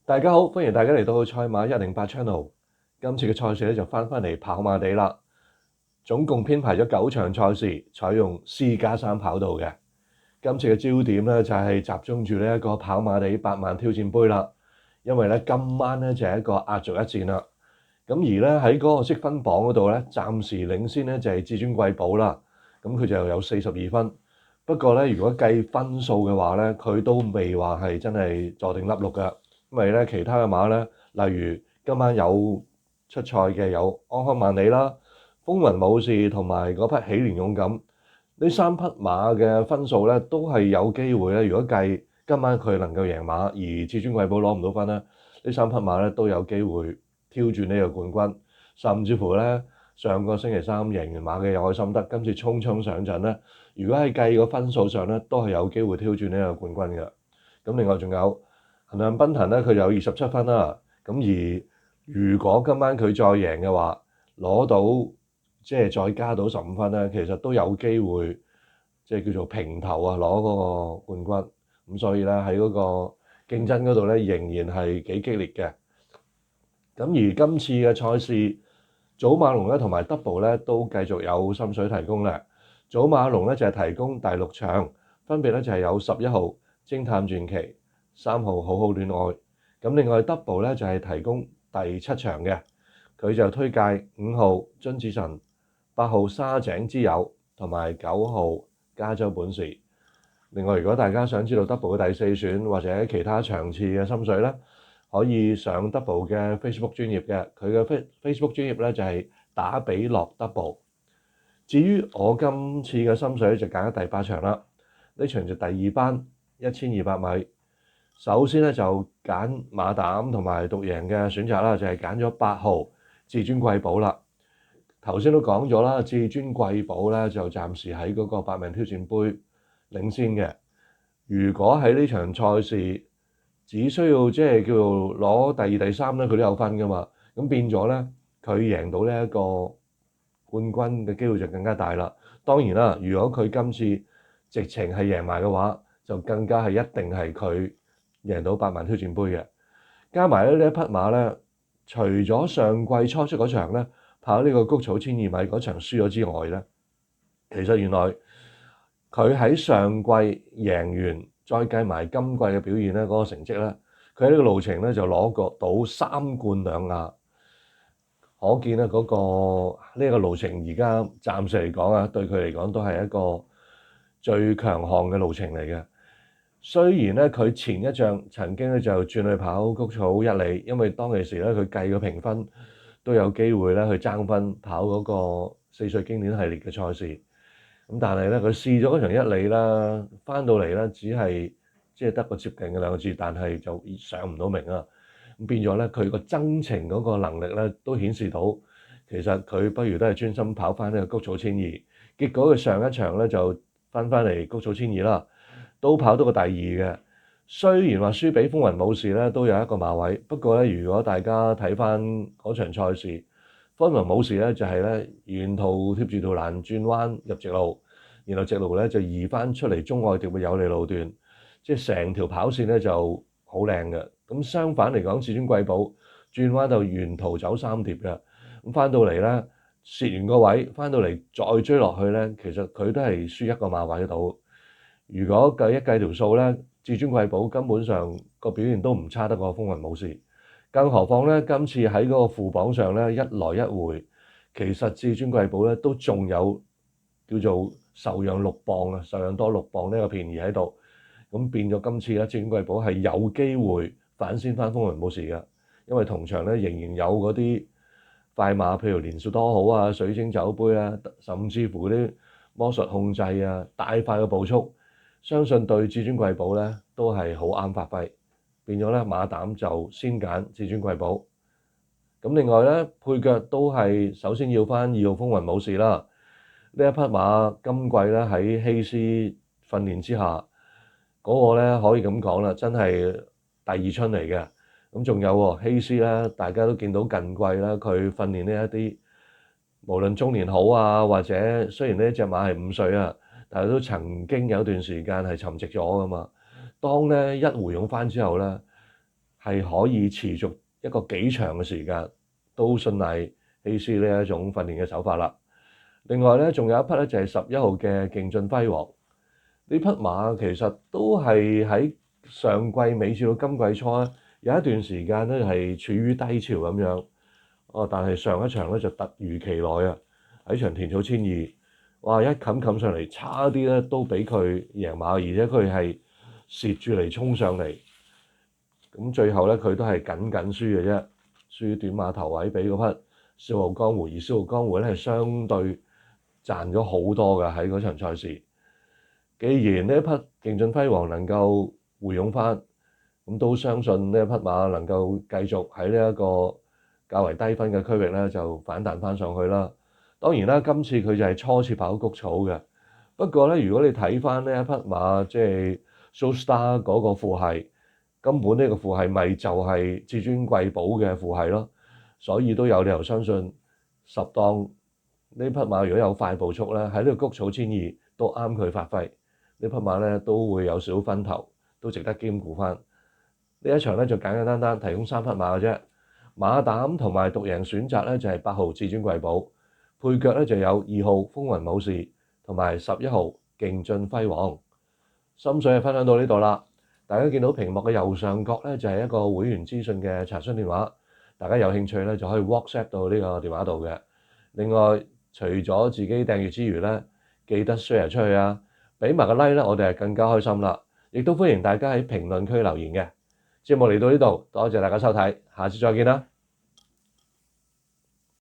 大家好，歡迎大家嚟到賽馬108 Channel。今次嘅賽事咧就翻嚟跑馬地啦，總共編排咗9場賽事，採用 C+3 跑道嘅。今次嘅焦點咧就係集中住呢一個跑馬地8萬挑戰杯啦，因為咧今晚咧就係一個壓軸一戰啦。咁而咧喺嗰個積分榜嗰度咧，暫時領先咧就係至尊貴寶啦，咁佢就有42分。不過咧，如果計分數嘅話咧，佢都未話係真係坐定粒六㗎。因為咧其他嘅馬咧，例如今晚有出賽嘅有安康萬里啦、風雲武士同埋嗰匹喜蓮勇敢，呢3匹馬嘅分數咧都係有機會咧。如果計今晚佢能夠贏馬，而至尊貴寶攞唔到分咧，呢3匹馬咧都有機會挑戰呢個冠軍，甚至乎咧上個星期三贏完馬嘅有愛心得，今次匆匆上陣咧，如果係計個分數上咧，都係有機會挑戰呢個冠軍嘅。咁另外仲有衡量奔騰咧，佢有27分啦。咁而如果今晚佢再贏嘅話，攞到即係再加到15分咧，其實都有機會即係叫做平頭啊，攞嗰個冠軍。咁所以咧喺嗰個競爭嗰度咧，仍然係幾激烈嘅。咁而今次嘅賽事，祖馬龍咧同埋 Double 咧都繼續有心水提供咧。祖馬龍咧就係提供第6場，分別咧就係有11號偵探傳奇、3號好好戀愛。咁另外 Double 咧就係提供第7場嘅，佢就推介5號津子神、8號沙井之友同埋9號加州本事。另外，如果大家想知道 Double 嘅第4選或者其他場次嘅心水咧，可以上 Double 嘅 Facebook 專頁嘅，佢嘅 Facebook 專頁咧就係打比樂 Double。至於我今次嘅心水就揀咗第8場啦，呢場就第2班1200米。首先咧就揀馬膽同埋獨贏嘅選擇啦，就係揀咗8號至尊貴寶啦。頭先都講咗啦，至尊貴寶咧就暫時喺嗰個8命挑戰杯領先嘅。如果喺呢場賽事只需要即係叫做攞第2、第3咧，佢都有分噶嘛。咁變咗咧，佢贏到呢一個冠軍嘅機會就更加大啦。當然啦，如果佢今次直情係贏埋嘅話，就更加係一定係佢贏到8萬挑戰杯嘅。加埋咧呢一匹馬咧，除咗上季初出嗰場咧跑呢個谷草1200米嗰場輸咗之外咧，其實原來佢喺上季贏完，再計埋今季嘅表現咧，嗰個成績咧，佢喺呢個路程咧就攞過到3冠2亞。可見咧嗰個呢個路程而家暫時嚟講啊，對佢嚟講都係一個最強項嘅路程嚟嘅。雖然咧佢前一仗曾經咧就轉去跑谷草1里，因為當其時咧佢計個評分都有機會咧去爭分跑嗰個4歲經典系列嘅賽事。咁但係咧佢試咗嗰場1里啦，翻到嚟咧只係即係得個接近嘅2個字，但係就上唔到名啊。咁變咗咧，佢個增程嗰個能力咧，都顯示到其實佢不如都係專心跑翻呢個谷草1200。結果佢上一場咧就翻嚟谷草1200啦，都跑到個第2嘅。雖然話輸俾風雲武士咧，都有一個馬位。不過咧，如果大家睇翻嗰場賽事，風雲武士咧就係咧沿途貼住條欄轉彎入直路，然後直路咧就移翻出嚟中外調嘅有利路段，即係成條跑線咧就好靚嘅。咁相反嚟講，至尊貴寶轉彎就沿途走3疊嘅，咁翻到嚟咧蝕完個位，翻到嚟再追落去咧，其實佢都係輸一個馬位度。如果計條數咧，至尊貴寶根本上個表現都唔差得過風雲武士，更何況咧今次喺嗰個副榜上咧一來一回，其實至尊貴寶咧都仲有叫做受讓6磅啊，受讓多6磅呢個便宜喺度，咁變咗今次咧至尊貴寶係有機會反先翻風雲武士嘅，因為同場咧仍然有嗰啲快馬，譬如連數多好啊、水晶酒杯啊，甚至乎啲魔術控制啊、大快嘅步速，相信對至尊貴寶咧都係好啱發揮。變咗咧馬膽就先揀至尊貴寶。咁另外咧配腳都係首先要翻2號風雲武士啦。呢一匹馬今季咧喺希斯訓練之下，嗰個咧可以咁講啦，真係第2春嚟嘅。咁仲有喎希斯咧，大家都見到近季啦，佢訓練呢一啲無論中年好啊，或者雖然呢隻馬係5歲啊，但係都曾經有段時間係沉寂咗噶嘛。當咧一回勇翻之後咧，係可以持續一個幾長嘅時間，都信賴希斯呢一種訓練嘅手法啦。另外咧，仲有一匹咧就係11號嘅勁進輝煌。呢匹馬其實都係喺上季尾至到今季初咧，有一段時間咧係處於低潮咁樣。但係上一場咧就突如其來啊！喺場田草1200，哇一冚上嚟，差啲咧都俾佢贏馬，而且佢係蝕住嚟衝上嚟。咁最後咧佢都係僅輸嘅啫，輸短馬頭位俾嗰匹笑傲江湖，而笑傲江湖咧係相對賺咗好多㗎喺嗰場賽事。既然呢一匹勁進輝煌能夠回勇翻，咁都相信呢一匹馬能夠繼續喺呢一個較為低分嘅區域咧就反彈翻上去啦。當然啦，今次佢就係初次跑谷草嘅。不過咧，如果你睇翻呢一匹馬，即係 SoStar 嗰個父系，根本呢個父系咪就係至尊貴寶嘅父系咯。所以都有理由相信10檔呢匹馬如果有快步速咧，喺呢個谷草1200都啱佢發揮。呢匹馬咧都會有少分頭，都值得兼顧翻。呢一場咧就簡單提供3匹馬嘅啫。馬膽同埋獨贏選擇咧就係8號至尊貴寶，配腳咧就有2號風雲武士同埋11號勁進輝煌。心水就分享到呢度啦。大家見到屏幕嘅右上角咧就係一個會員資訊嘅查詢電話，大家有興趣咧就可以 WhatsApp 到呢個電話度嘅。另外，除咗自己訂閱之餘咧，記得 share 出去啊！俾埋個 like 咧，我哋係更加開心啦！亦都歡迎大家喺評論區留言嘅。節目嚟到呢度，多謝大家收睇，下次再見啦！